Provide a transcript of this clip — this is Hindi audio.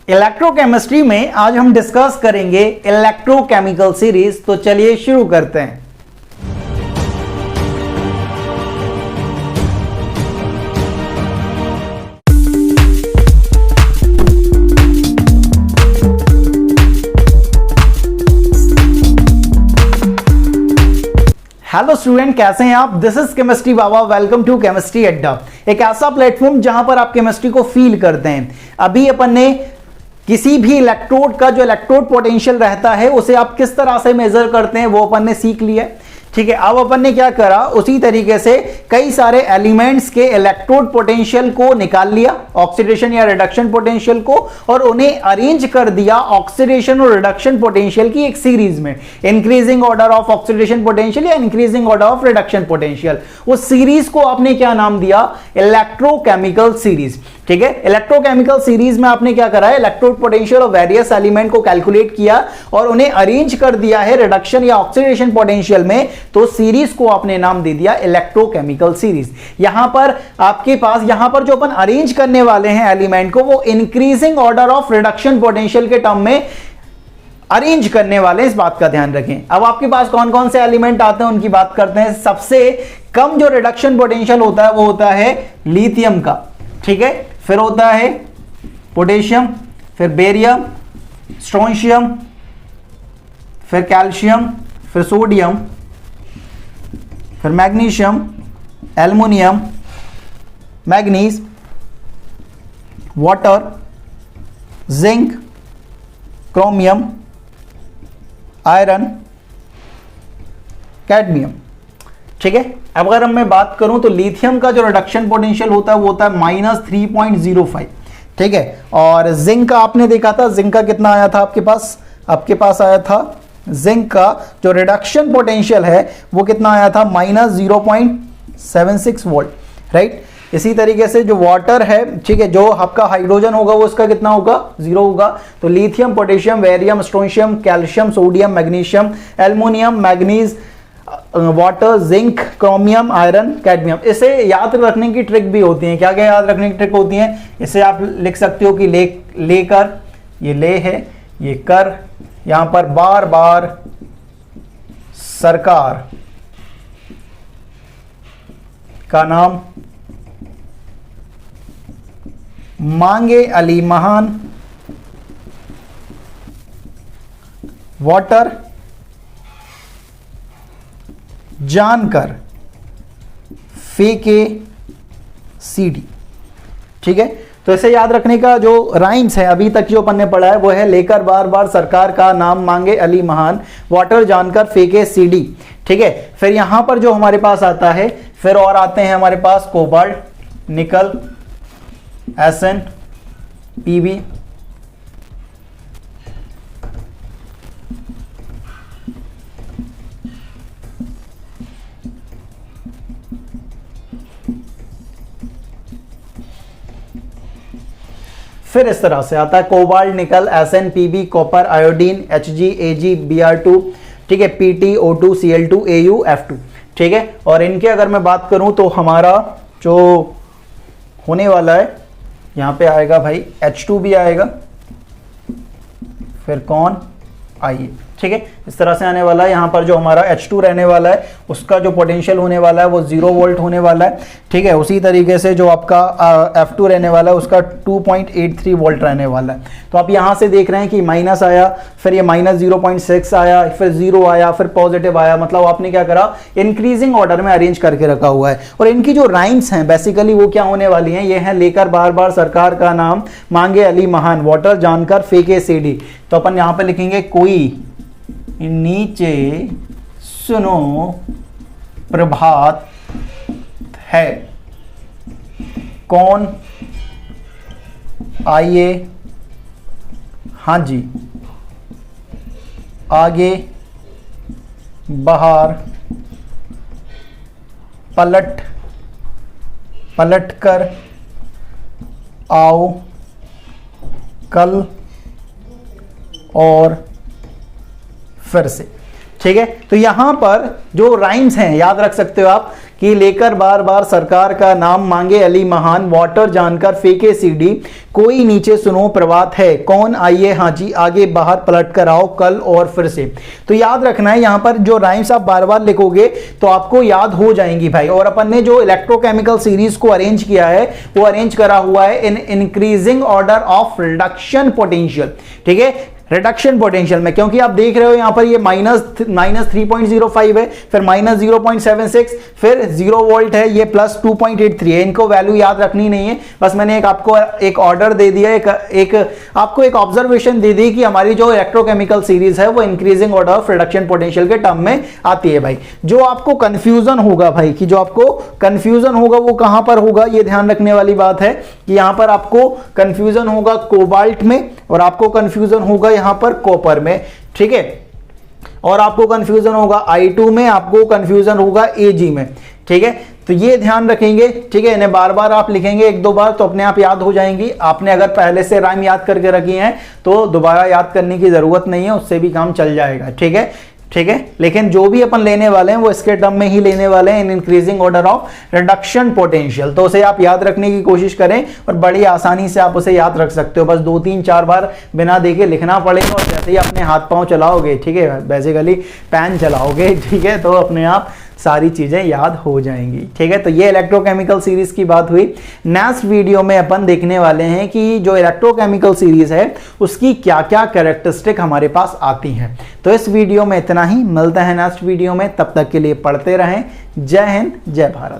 इलेक्ट्रोकेमिस्ट्री में आज हम डिस्कस करेंगे इलेक्ट्रोकेमिकल सीरीज। तो चलिए शुरू करते हैं। हेलो स्टूडेंट, कैसे हैं आप? This is chemistry Baba. Welcome to chemistry Adda, एक ऐसा प्लेटफॉर्म जहां पर आप केमिस्ट्री को फील करते हैं। अभी अपन ने किसी भी इलेक्ट्रोड का जो इलेक्ट्रोड पोटेंशियल रहता है उसे आप किस तरह से मेजर करते हैं वो अपन ने सीख लिया है। ठीक है, अब अपन ने क्या करा, उसी तरीके से कई सारे एलिमेंट्स के इलेक्ट्रोड पोटेंशियल को निकाल लिया, ऑक्सीडेशन या रिडक्शन पोटेंशियल को, और उन्हें अरेंज कर दिया ऑक्सीडेशन और रिडक्शन पोटेंशियल की एक सीरीज में। Increasing order of oxidation potential या increasing order of reduction potential. उस सीरीज को आपने क्या नाम दिया? Electrochemical series. ठीक है, इलेक्ट्रोकेमिकल सीरीज में आपने क्या करा है, electrode potential of various element को कैलकुलेट किया और उन्हें अरेंज कर दिया है रिडक्शन या ऑक्सीडेशन पोटेंशियल में। तो सीरीज को आपने नाम दे दिया इलेक्ट्रोकेमिकल सीरीज। यहां पर आपके पास यहां पर जो अपन अरेंज करने वाले हैं एलिमेंट को, वो increasing order of reduction potential के टर्म में अरेंज करने वाले हैं, इस बात का ध्यान रखें। अब आपके पास कौन कौन से एलिमेंट आते हैं उनकी बात करते हैं। सबसे कम जो रिडक्शन पोटेंशियल होता है वो होता है लिथियम का। ठीक है, फिर होता है पोटेशियम, फिर बेरियम, स्ट्रोंशियम, फिर कैल्शियम, फिर सोडियम, फिर magnesium, aluminium, manganese, water, zinc, chromium, iron, cadmium. ठीक है, अब अगर मैं बात करूं तो लिथियम का जो रिडक्शन पोटेंशियल होता है वो होता है -3.05। ठीक है, और जिंक का आपने देखा था, जिंक का कितना आया था आपके पास आया था जिंक का जो रिडक्शन पोटेंशियल है वो कितना आया था? -0.76 वोल्ट। राइट, इसी तरीके से जो वाटर है, ठीक है, जो आपका हाइड्रोजन होगा वो इसका कितना होगा? 0 होगा। तो lithium, potassium, barium, strontium, calcium, sodium, magnesium, aluminium, manganese, water, zinc, chromium, iron, cadmium. इसे याद रखने की ट्रिक भी होती है। क्या क्या याद रखने की ट्रिक होती है? इसे आप लिख सकते हो कि लेकर, ये ले है, ये कर, यहां पर बार बार सरकार का नाम, मांगे अली महान, वाटर, जानकर, फेंके सीडी। ठीक है, तो इसे याद रखने का जो राइम्स है अभी तक जो अपन ने पढ़ा है वो है लेकर बार बार सरकार का नाम, मांगे अली महान, वाटर, जानकर, फेंके सीडी। ठीक है, फिर यहां पर जो हमारे पास आता है, फिर और आते हैं हमारे पास कोबाल्ट, निकल, एसएन, पीबी, फिर इस तरह से आता है cobalt, nickel, SN, PB, copper, iodine, HG, AG, BR two, ठीक है, PT, O2, Cl2, AU, F2। ठीक है, और इनके अगर मैं बात करूं तो हमारा जो होने वाला है यहां पे आएगा भाई H2 भी आएगा, फिर कौन? आइए। ठीक है, इस तरह से आने वाला है। यहां पर जो हमारा H2 रहने वाला है उसका जो पोटेंशियल होने वाला है वो 0 वोल्ट होने वाला है। ठीक है, उसी तरीके से जो आपका F2 रहने वाला है उसका 2.83 वोल्ट रहने वाला है। तो आप यहां से देख रहे हैं कि माइनस आया, फिर ये -0.6 आया, फिर 0 आया, फिर पॉजिटिव आया। मतलब आपने क्या करा, इंक्रीजिंग ऑर्डर में अरेंज करके रखा हुआ है। और इनकी जो राइम्स हैं बेसिकली वो क्या होने वाली हैं? ये हैं लेकर बार बार सरकार का नाम, मांगे अली महान, वाटर, जानकर, फेंके सीडी। तो अपन यहां पर लिखेंगे कोई नीचे सुनो प्रभात है, कौन? आइए, हाँ जी, आगे, बाहर, पलट कर आओ, कल और फिर से। ठीक है। तो यहां पर जो राइम्स हैं याद रख सकते हो आप कि लेकर बार बार सरकार का नाम मांगे अली महान, वाटर जानकर फेंके सीडी, कोई नीचे सुनो प्रभात है, कौन आइए हाजी आगे बाहर पलट कर आओ कल और फिर से। तो याद रखना है यहां पर जो राइम्स आप बार बार लिखोगे तो आपको याद हो जाएंगी भाई। और अपन ने जो इलेक्ट्रोकेमिकल सीरीज को अरेंज किया है वो अरेंज करा हुआ है in increasing order of reduction potential, ठीक है, रिडक्शन पोटेंशियल में, क्योंकि आप देख रहे हो यहां पर ये माइनस 3.05 है, फिर माइनस 0.76, फिर 0 वोल्ट है, ये प्लस 2.83 है। इनको वैल्यू याद रखनी नहीं है, बस मैंने आपको एक ऑर्डर दे दिया, आपको एक ऑब्जर्वेशन दे दी कि हमारी जो इलेक्ट्रोकेमिकल सीरीज है वो increasing order of reduction potential के टर्म में आती है भाई। जो आपको कंफ्यूजन होगा भाई, कि जो आपको कंफ्यूजन होगा वो कहां पर होगा, ये ध्यान रखने वाली बात है कि यहां पर आपको कंफ्यूजन होगा कोबाल्ट में, और आपको कंफ्यूजन होगा यहां पर कॉपर में, ठीक है, और आपको कंफ्यूजन होगा I2 में, आपको कंफ्यूजन होगा Ag में, ठीक है। तो ये ध्यान रखेंगे, ठीक है, इन्हें बार बार आप लिखेंगे एक दो बार तो अपने आप याद हो जाएंगी। आपने अगर पहले से राइम याद करके रखी हैं तो दोबारा याद करने की जरूरत नहीं है, उससे भी काम चल जाएगा, ठीक है, ठीक है। लेकिन जो भी अपन लेने वाले हैं वो इसके टर्म में ही लेने वाले हैं, in increasing order of reduction potential. तो उसे आप याद रखने की कोशिश करें और बड़ी आसानी से आप उसे याद रख सकते हो। बस 2-3-4 बार बिना देखे लिखना पड़ेगा, और जैसे ही अपने हाथ पांव चलाओगे, ठीक है, बेसिकली पैन चलाओगे, ठीक है, तो अपने आप सारी चीजें याद हो जाएंगी, ठीक है। तो ये इलेक्ट्रोकेमिकल सीरीज की बात हुई। नेक्स्ट वीडियो में अपन देखने वाले हैं कि जो इलेक्ट्रोकेमिकल सीरीज है उसकी क्या क्या कैरेक्टरिस्टिक हमारे पास आती हैं। तो इस वीडियो में इतना ही, मिलते हैं नेक्स्ट वीडियो में, तब तक के लिए पढ़ते रहें। जय हिंद, जय भारत।